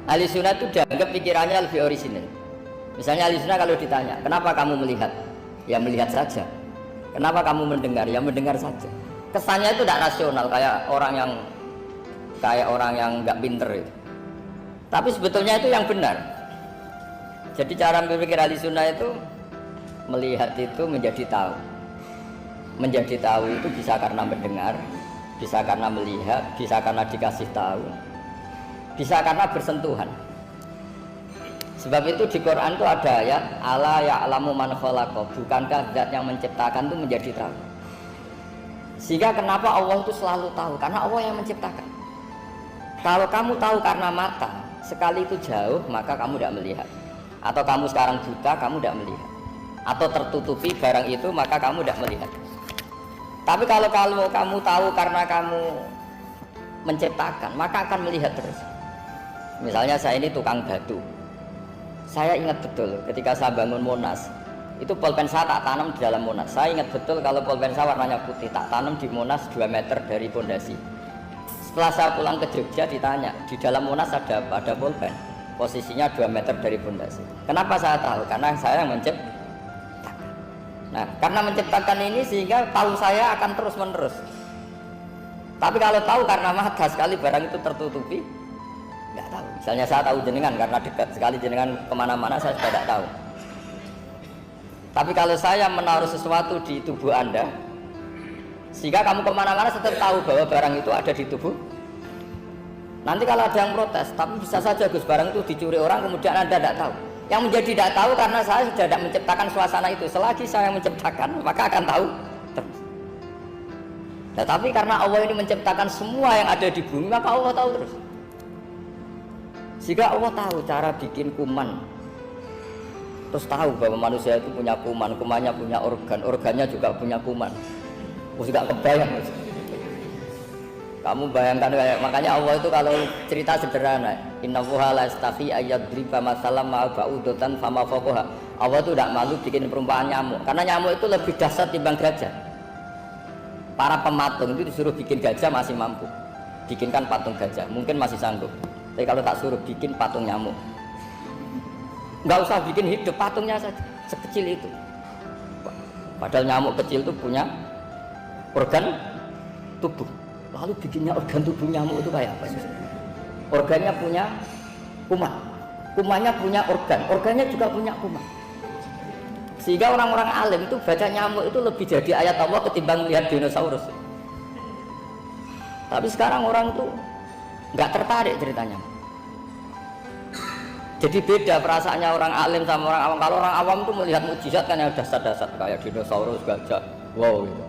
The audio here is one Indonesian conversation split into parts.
Ahli sunnah itu dianggap pikirannya lebih orisinal. Misalnya ahli sunnah kalau ditanya, kenapa kamu melihat? Ya melihat saja. Kenapa kamu mendengar? Ya mendengar saja. Kesannya itu tidak rasional, kayak orang yang nggak pinter itu. Tapi sebetulnya itu yang benar. Jadi cara berpikir ahli sunnah itu melihat itu menjadi tahu. Menjadi tahu itu bisa karena mendengar, bisa karena melihat, bisa karena dikasih tahu, bisa karena bersentuhan. Sebab itu di Quran itu ada ayat ala ya'lamu man khalaqa, bukankah zat yang menciptakan itu menjadi tahu. Sehingga kenapa Allah itu selalu tahu? Karena Allah yang menciptakan. Kalau kamu tahu karena mata, sekali itu jauh maka kamu tidak melihat. Atau kamu sekarang buta, kamu tidak melihat. Atau tertutupi barang itu maka kamu tidak melihat. Tapi kalau kamu tahu karena kamu menciptakan, maka akan melihat terus. Misalnya saya ini tukang batu. Saya ingat betul ketika saya bangun Monas, itu pulpen saya tak tanam di dalam Monas. Saya ingat betul kalau pulpen saya warnanya putih, tak tanam di Monas 2 meter dari pondasi. Setelah saya pulang ke Jogja ditanya, di dalam Monas ada apa? Ada pulpen. Posisinya 2 meter dari pondasi. Kenapa saya tahu? Karena saya yang menciptakan. Nah, karena menciptakan ini sehingga tahu saya akan terus menerus. Tapi kalau tahu karena mata, sekali barang itu tertutupi, nggak tahu. Misalnya saya tahu jenengan karena dekat sekali jenengan kemana-mana saya sudah tidak tahu. Tapi kalau saya menaruh sesuatu di tubuh Anda, sehingga kamu kemana-mana tetap tahu bahwa barang itu ada di tubuh. Nanti kalau ada yang protes, tapi bisa saja Gus barang itu dicuri orang kemudian Anda tidak tahu. Yang menjadi tidak tahu karena saya sudah tidak menciptakan suasana itu. Selagi saya menciptakan, maka akan tahu terus. Nah, tapi karena Allah ini menciptakan semua yang ada di bumi, maka Allah tahu terus. Jika Allah tahu cara bikin kuman, terus tahu bahwa manusia itu punya kuman, kumannya punya organ, organnya juga punya kuman. Terus gak kebayang. Kamu bayangkan kayak, makanya Allah itu kalau cerita sederhana, innallaha la yastahi ayyadriba masalam ma ba'udatan fama fawqaha. Allah itu tidak malu bikin perumpamaan nyamuk, karena nyamuk itu lebih dahsyat timbang gajah. Para pematung itu disuruh bikin gajah masih mampu, bikinkan patung gajah mungkin masih sanggup. Tapi kalau tak suruh bikin patung nyamuk, nggak usah bikin hidup, patungnya saja sekecil itu. Padahal nyamuk kecil itu punya organ tubuh. Lalu bikinnya organ tubuh nyamuk itu kayak apa sih? Organnya punya kuman, kumannya punya organ, organnya juga punya kuman. Sehingga orang-orang alim itu baca nyamuk itu lebih jadi ayat Allah ketimbang melihat dinosaurus. Tapi sekarang orang itu nggak tertarik ceritanya. Jadi beda perasaannya orang alim sama orang awam. Kalau orang awam itu melihat mukjizat kan yang dasar-dasar kayak dinosaurus, gajah, wow gitu.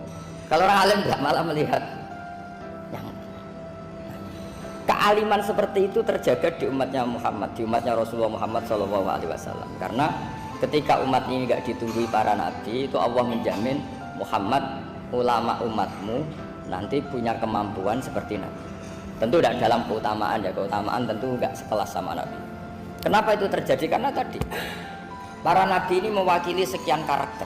Kalau orang alim nggak, malah melihat yang kealiman seperti itu terjaga di umatnya Muhammad, di umatnya Rasulullah Muhammad SAW. Karena ketika umat ini nggak ditunggui para nabi, itu Allah menjamin Muhammad, ulama umatmu nanti punya kemampuan seperti nabi. Tentu tidak dalam keutamaan ya, keutamaan tentu nggak sekelas sama nabi. Kenapa itu terjadi? Karena tadi para nabi ini mewakili sekian karakter.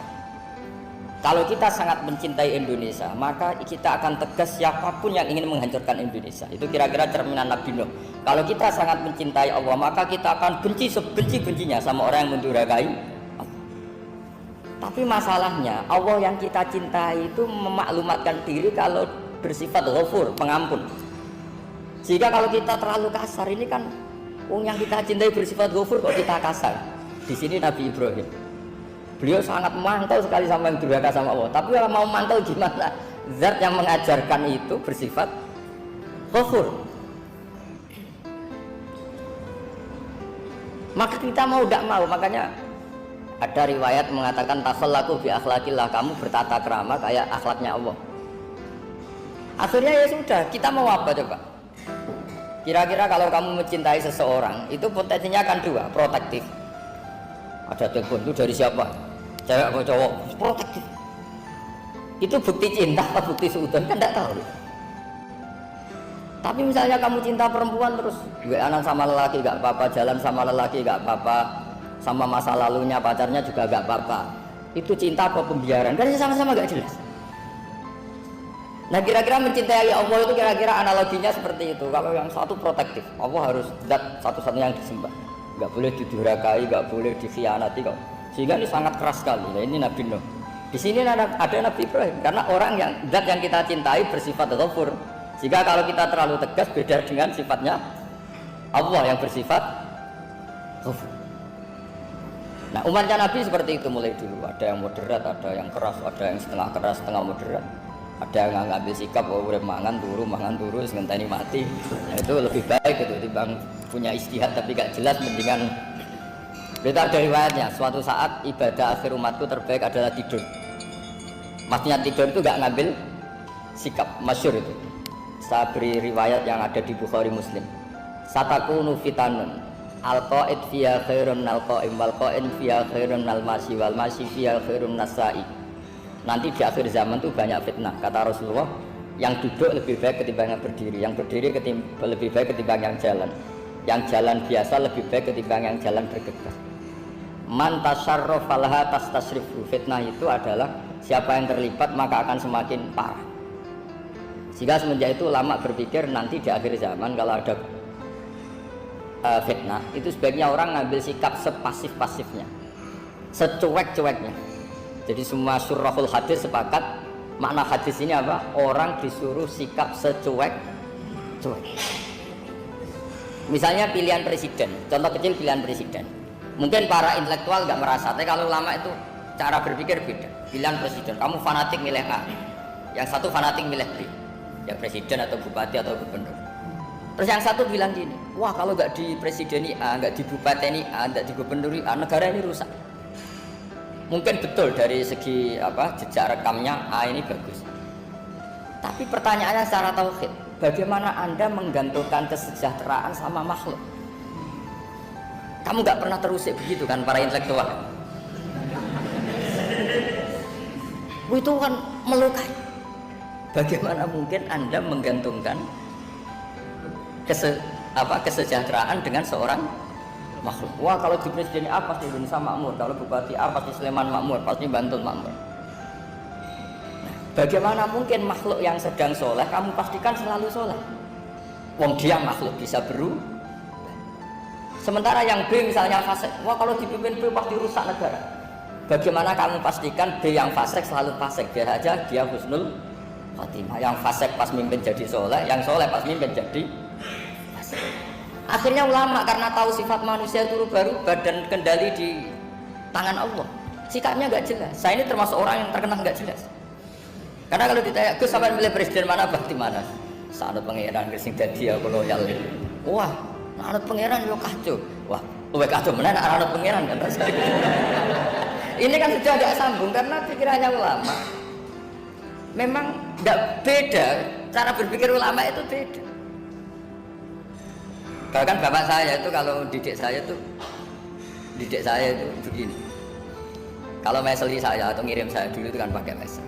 Kalau kita sangat mencintai Indonesia, maka kita akan tegas siapapun yang ingin menghancurkan Indonesia. Itu kira-kira cerminan Nabi Nuh. Kalau kita sangat mencintai Allah, maka kita akan benci sebenci-bencinya sama orang yang mendurhakai Allah. Tapi masalahnya, Allah yang kita cintai itu memaklumatkan diri kalau bersifat ghafur, pengampun. Jika kalau kita terlalu kasar, ini kan yang kita cintai bersifat ghafur kok kita kasar. Di sini Nabi Ibrahim, beliau sangat mantau sekali sama yang durhaka sama Allah. Tapi kalau mau mantau gimana? Zat yang mengajarkan itu bersifat ghafur. Maka kita mau tidak mau, makanya ada riwayat mengatakan takhallaku bi akhlaqillah, kamu bertata krama kayak akhlaknya Allah. Akhirnya ya sudah, kita mau apa coba? Kira-kira kalau kamu mencintai seseorang, itu potensinya akan dua, protektif. Ada telepon itu dari siapa? Cewek atau cowok? Protektif. Itu bukti cinta atau bukti suudon kan tidak tahu. Tapi misalnya kamu cinta perempuan terus WA-an sama lelaki gak apa-apa, jalan sama lelaki gak apa-apa, sama masa lalunya pacarnya juga gak apa-apa. Itu cinta apa pembiaran? Kan sama-sama gak jelas. Nah kira-kira mencintai Allah itu kira-kira analoginya seperti itu. Kalau yang satu protektif, Allah harus zat satu-satunya yang disembah, nggak boleh didurhakai, nggak boleh dikhianati kok. Sehingga ini sangat keras sekali. Nah, ini Nabi Nuh. Di sini ada Nabi Ibrahim karena orang yang zat yang kita cintai bersifat ghafur. Jika kalau kita terlalu tegas beda dengan sifatnya Allah yang bersifat ghafur. Nah umatnya Nabi seperti itu mulai dulu. Ada yang moderat, ada yang keras, ada yang setengah keras, setengah moderat. Ada yang ngambil sikap bahwa udah mangan turu ngenteni mati. Nah, itu lebih baik itu dibanding punya istihad tapi gak jelas, mendingan. Itu ada riwayatnya, suatu saat ibadah akhir umatku terbaik adalah tidur. Maksudnya tidur itu gak ngambil sikap, masyhur itu. Saya beri riwayat yang ada di Bukhari Muslim. Satakunu fitanun al-qa'id fiya khairun al-qa'im wal-qa'in fiya khairun al-masyi wal-masyi fiya khairun nasai. Nanti di akhir zaman itu banyak fitnah, kata Rasulullah. Yang duduk lebih baik ketimbang yang berdiri, yang berdiri lebih baik ketimbang yang jalan biasa lebih baik ketimbang yang jalan bergegas. Man tasyarraf falaha tastasrifu. Fitnah itu adalah siapa yang terlibat maka akan semakin parah. Sehingga semenjak itu ulama berpikir nanti di akhir zaman kalau ada fitnah itu sebaiknya orang ngambil sikap sepasif-pasifnya, secuek-cueknya. Jadi semua syurahul hadis sepakat makna hadis ini apa? Orang disuruh sikap secuek. Misalnya pilihan presiden, contoh kecil pilihan presiden. Mungkin para intelektual nggak merasa, tapi kalau ulama itu cara berpikir beda. Pilihan presiden, kamu fanatik milih A, yang satu fanatik milih B, ya presiden atau bupati atau gubernur. Terus yang satu bilang gini, wah kalau nggak di presideni A, nggak di bupateni A, nggak di gubernuri A, negara ini rusak. Mungkin betul dari segi jejak rekamnya A ini bagus. Tapi pertanyaannya secara tauhid, bagaimana Anda menggantungkan kesejahteraan sama makhluk? Kamu nggak pernah terusik begitu kan para intelektual? Itu kan melukai. Bagaimana mungkin Anda menggantungkan kesejahteraan dengan seorang makhluk? Wah kalau di presiden A pasti Indonesia makmur, kalau bupati A pasti Sleman makmur, pasti Bantul makmur. Nah, bagaimana mungkin makhluk yang sedang soleh kamu pastikan selalu soleh? Wong dia makhluk bisa berubah. Sementara yang B misalnya fasik, wah kalau dipimpin B pasti rusak negara. Bagaimana kamu pastikan B yang fasik selalu fasik? Biar aja dia husnul khotimah. Yang fasik pas mimpin jadi soleh, yang soleh pas mimpin jadi fasik. Akhirnya ulama karena tahu sifat manusia itu berubah dan kendali di tangan Allah, sikapnya nggak jelas. Saya ini termasuk orang yang terkenal nggak jelas. Karena kalau ditanya, Gus sampai milih presiden mana, bakti mana? Saat pangeran sing dadi aku loyal. Wah, anut pangeran yo kacau. Wah, luwih kacau menan anut pangeran kata saya. Ini kan sudah tidak sambung karena pikirannya ulama. Memang nggak beda, cara berpikir ulama itu beda. Bahkan bapak saya itu kalau didik saya itu begini. Kalau meseli saya atau ngirim saya dulu itu kan pakai mesel.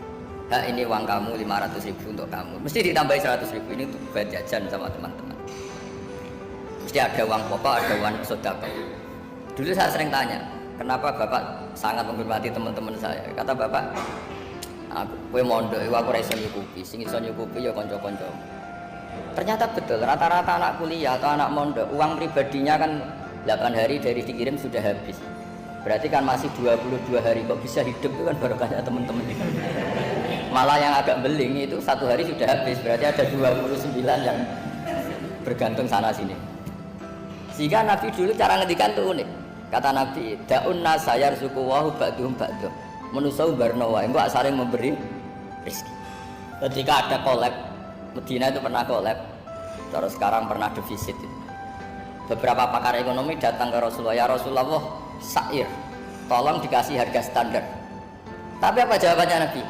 Ini uang kamu 500.000 untuk kamu. Mesti ditambahi 100.000 ini untuk buat jajan sama teman-teman. Mesti ada uang pokok, ada uang sodako. Dulu saya sering tanya, kenapa bapak sangat menghormati teman-teman saya? Kata bapak, aku mondok, aku ra iso nyukupi, sing iso nyukupi ya kanca-kanca. Ternyata betul, rata-rata anak kuliah atau anak mondok uang pribadinya kan 8 hari dari dikirim sudah habis. Berarti kan masih 22 hari, kok bisa hidup itu kan barokahnya teman-teman. Malah yang agak beling itu 1 hari sudah habis, berarti ada 29 yang bergantung sana sini. Sehingga Nabi dulu cara ngedikan tuh unik. Kata Nabi, da'un nasa yarzuqu wa ba'duhum ba'duh. Manusa barno wae, engko saling memberi rezeki. Ketika ada kolab Medina itu pernah kolab, terus sekarang pernah defisit. Beberapa pakar ekonomi datang ke Rasulullah, ya Rasulullah, sa'ir, tolong dikasih harga standar. Tapi apa jawabannya Nabi?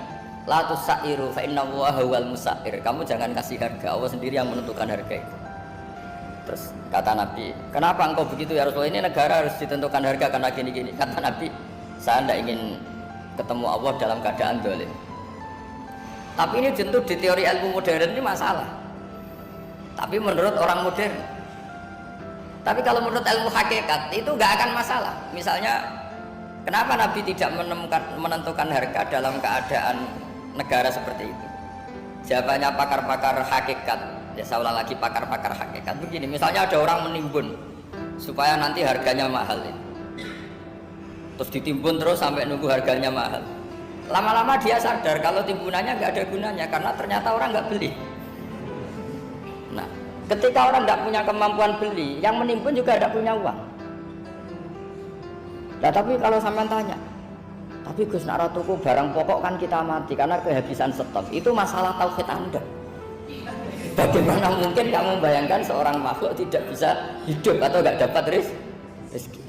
La tusairu fa innallaha huwal musair. Kamu jangan kasih harga, Allah sendiri yang menentukan harga itu. Terus kata Nabi, kenapa engkau begitu ya Rasulullah? Ini negara harus ditentukan harga karena gini-gini. Kata Nabi, saya tidak ingin ketemu Allah dalam keadaan dolim. Tapi ini tentu di teori ilmu modern ini masalah. Tapi menurut orang modern. Tapi kalau menurut ilmu hakikat itu nggak akan masalah. Misalnya, kenapa Nabi tidak menentukan harga dalam keadaan negara seperti itu? Jawabannya pakar-pakar hakikat. Ya saya ulang lagi pakar-pakar hakikat begini. Misalnya ada orang menimbun supaya nanti harganya mahal ya. Terus ditimbun terus sampai nunggu harganya mahal. Lama-lama dia sadar kalau timbunannya nggak ada gunanya karena ternyata orang nggak beli. Nah, ketika orang nggak punya kemampuan beli, yang menimbun juga tidak punya uang. Nah, tapi kalau sampean tanya, tapi Gus nak tuku barang pokok kan kita mati karena kehabisan stok. Itu masalah tauhid Anda. Bagaimana mungkin kamu bayangkan seorang makhluk tidak bisa hidup atau nggak dapat rezeki?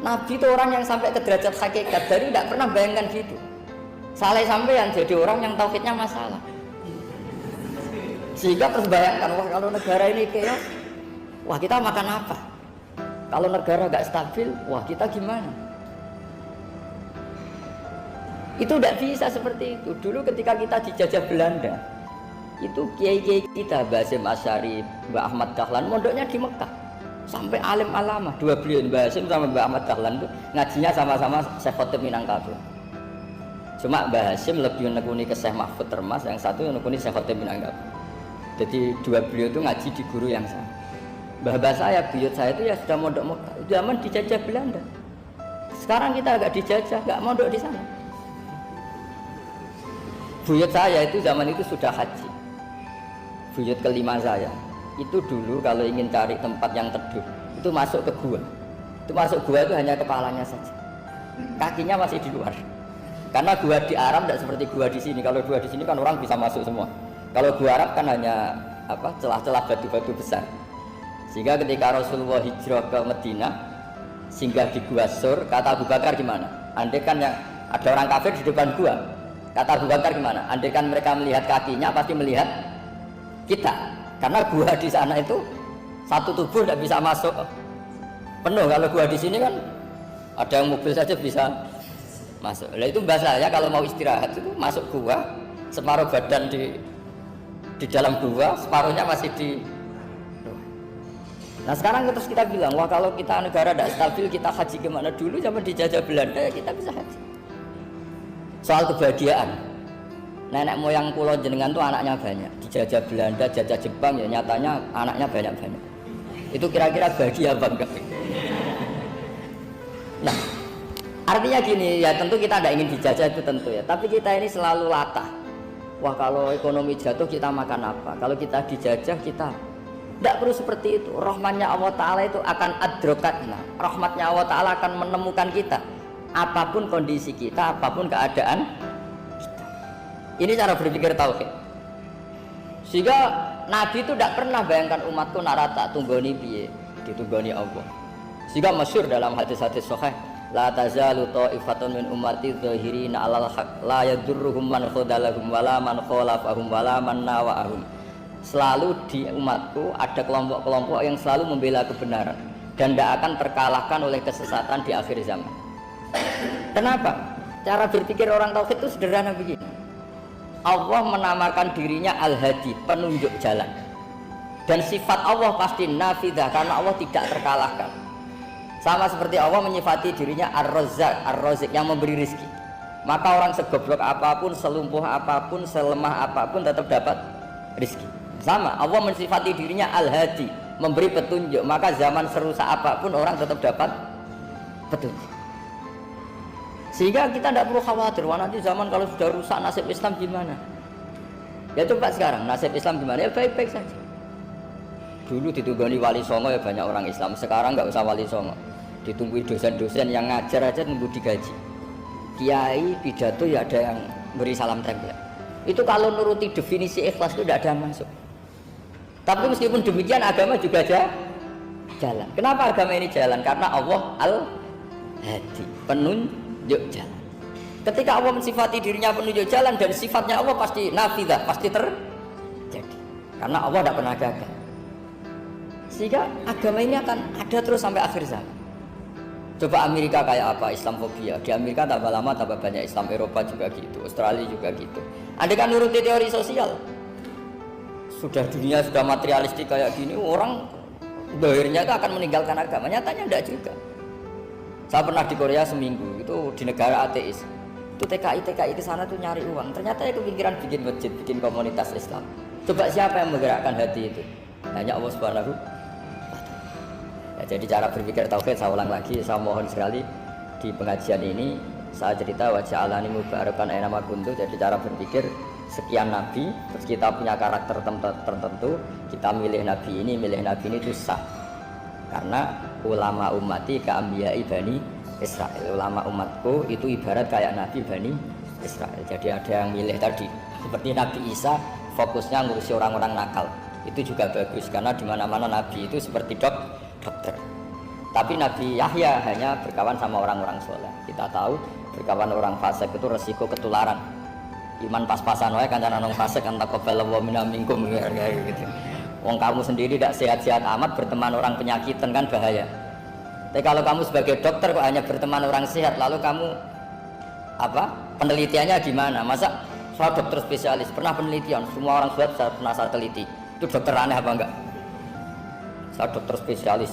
Nabi itu orang yang sampai ke derajat hakikat, dari tidak pernah bayangkan gitu. Saleh sampean jadi orang yang tauhidnya masalah. Sehingga terus bayangkan, wah kalau negara ini keos, wah kita makan apa? Kalau negara nggak stabil, wah kita gimana? Itu tidak bisa seperti itu. Dulu ketika kita dijajah Belanda, itu kiai-kiai kita, Mbah Hasyim Asy'ari, Mbah Ahmad Dahlan, mondoknya di Mekah. Sampai alim alama, dua beliau Mbah Hasyim sama Mbah Ahmad Dahlan itu ngajinya sama-sama Syekh Khotib Minangkabau. Cuma Mbah Hasyim lebih menekuni ke Syekh Mahfud Termas, yang satu menekuni Syekh Khotib Minangkabau. Jadi dua beliau itu ngaji di guru yang sama. Mbah saya, buyut saya itu ya sudah mondok Mekah. Zaman dijajah Belanda. Sekarang kita agak dijajah, nggak mondok di sana. Buyut saya itu zaman itu sudah haji. Buyut kelima saya itu dulu kalau ingin cari tempat yang teduh itu masuk ke gua. Itu masuk gua itu hanya kepalanya saja. Kakinya masih di luar. Karena gua di Arab tidak seperti gua di sini. Kalau gua di sini kan orang bisa masuk semua. Kalau gua Arab kan hanya celah-celah batu-batu besar. Sehingga ketika Rasulullah hijrah ke Madinah, singgah di Gua Sur, kata Abu Bakar gimana? Andai kan yang ada orang kafir di depan gua, kata Abu Bakar gimana? Andai kan mereka melihat kakinya, pasti melihat kita. Karena gua di sana itu satu tubuh tidak bisa masuk penuh. Kalau gua di sini kan ada yang mobil saja bisa masuk. Nah itu bahasa ya kalau mau istirahat itu masuk gua, separuh badan di dalam gua, separuhnya masih di. Nah sekarang terus kita bilang, wah kalau kita negara tidak stabil, kita haji kemana? Dulu zaman dijajah Belanda ya kita bisa haji. Soal kebahagiaan, nenek moyang pulau jenengan tuh anaknya banyak. Dijajah Belanda, jajah Jepang ya nyatanya anaknya banyak-banyak. Itu kira-kira bahagia apa enggak? Nah artinya gini ya, tentu kita tidak ingin dijajah itu tentu ya. Tapi kita ini selalu latah. Wah kalau ekonomi jatuh kita makan apa? Kalau kita dijajah kita tidak perlu seperti itu. Rahmatnya Allah Ta'ala itu akan adrokatna. Rahmatnya Allah Ta'ala akan menemukan kita apapun kondisi kita, apapun keadaan kita. Ini cara berpikir tauhid. Sehingga Nabi itu tidak pernah bayangkan umatku narata tunggoni piye, ditunggoni Allah. Sehingga masyhur dalam hadis-hadis sahih, la tazalu ta'ifatun min ummati dzahirina 'alal haq la yadurruhum man khadalahum wala man khalafahum wala man nawa'ahum. Selalu di umatku ada kelompok-kelompok yang selalu membela kebenaran dan tidak akan terkalahkan oleh kesesatan di akhir zaman. Kenapa? Cara berpikir orang tauhid itu sederhana begini. Allah menamakan dirinya Al-Hadi, penunjuk jalan. Dan sifat Allah pasti nafidah karena Allah tidak terkalahkan. Sama seperti Allah menyifati dirinya Ar-Razzaq, Ar-Razik yang memberi rizki. Maka orang segoblok apapun, selumpuh apapun, selemah apapun tetap dapat rizki. Sama, Allah mensifati dirinya Al-Hadi, memberi petunjuk. Maka zaman serusak apapun orang tetap dapat petunjuk. Sehingga kita tidak perlu khawatir, wah nanti zaman kalau sudah rusak nasib Islam gimana? Ya coba sekarang nasib Islam gimana? Ya baik-baik saja. Dulu ditunggoni wali songo ya banyak orang Islam. Sekarang nggak usah wali songo, ditunggu dosen-dosen yang ngajar aja nunggu digaji. Kiai pidato ya ada yang beri salam tempel. Itu kalau nuruti definisi ikhlas itu tidak ada yang masuk. Tapi meskipun demikian agama juga jalan. Kenapa agama ini jalan? Karena Allah Al-Hadi, penunjuk jalan. Ketika Allah mensifati dirinya penunjuk jalan dan sifatnya Allah pasti nafidah, pasti terjadi. Karena Allah tidak pernah gagal. Sehingga agama ini akan ada terus sampai akhir zaman. Coba Amerika kayak apa? Islamofobia. Di Amerika tambah lama tambah banyak Islam, Eropa juga gitu, Australia juga gitu. Andai kan nuruti teori sosial, sudah dunia sudah materialistik kayak gini, orang akhirnya itu akan meninggalkan agama. Nyatanya tidak juga. Saya pernah di Korea seminggu, itu di negara ateis. Itu TKI ke sana tuh nyari uang. Ternyata ya kepikiran bikin masjid, bikin komunitas Islam. Coba siapa yang menggerakkan hati itu? Hanya Allah Subhanahu wa Ta'ala. Ya, jadi cara berpikir tauhid saya ulang lagi, saya mohon sekali di pengajian ini saya cerita wajah alani mubarakan nama kuntu. Jadi cara berpikir sekian nabi, terus kita punya karakter tertentu, kita milih nabi ini itu sah. Karena ulama ummati ka'ambiyai Bani Israel, ulama umatku itu ibarat kayak nabi Bani Israel. Jadi ada yang milih tadi, seperti Nabi Isa fokusnya ngurusi orang-orang nakal, itu juga bagus karena di mana-mana nabi itu seperti dokter. Tapi Nabi Yahya hanya berkawan sama orang-orang soleh. Kita tahu berkawan orang fasik itu resiko ketularan. Iman pas-pasan wae kancane nang fasik kan taqabbalallahu minna minkum gitu. Wong kamu sendiri tidak sehat-sehat amat berteman orang penyakitan kan bahaya. Tapi kalau kamu sebagai dokter kok hanya berteman orang sehat, lalu kamu apa? Penelitiannya gimana? Masa saya dokter spesialis, pernah penelitian, semua orang sehat saya pernah saya teliti. Itu dokter aneh apa enggak? Saya dokter spesialis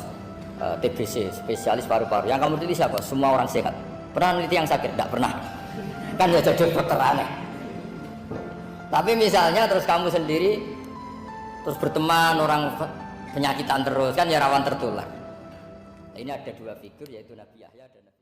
TBC, spesialis paru-paru. Yang kamu teliti siapa? Semua orang sehat. Pernah meneliti yang sakit? Enggak pernah. Kan ya jadi dokter aneh. Tapi misalnya terus kamu sendiri terus berteman orang penyakitan terus kan ya rawan tertular. Ini ada dua figur yaitu Nabi Yahya dan Nabi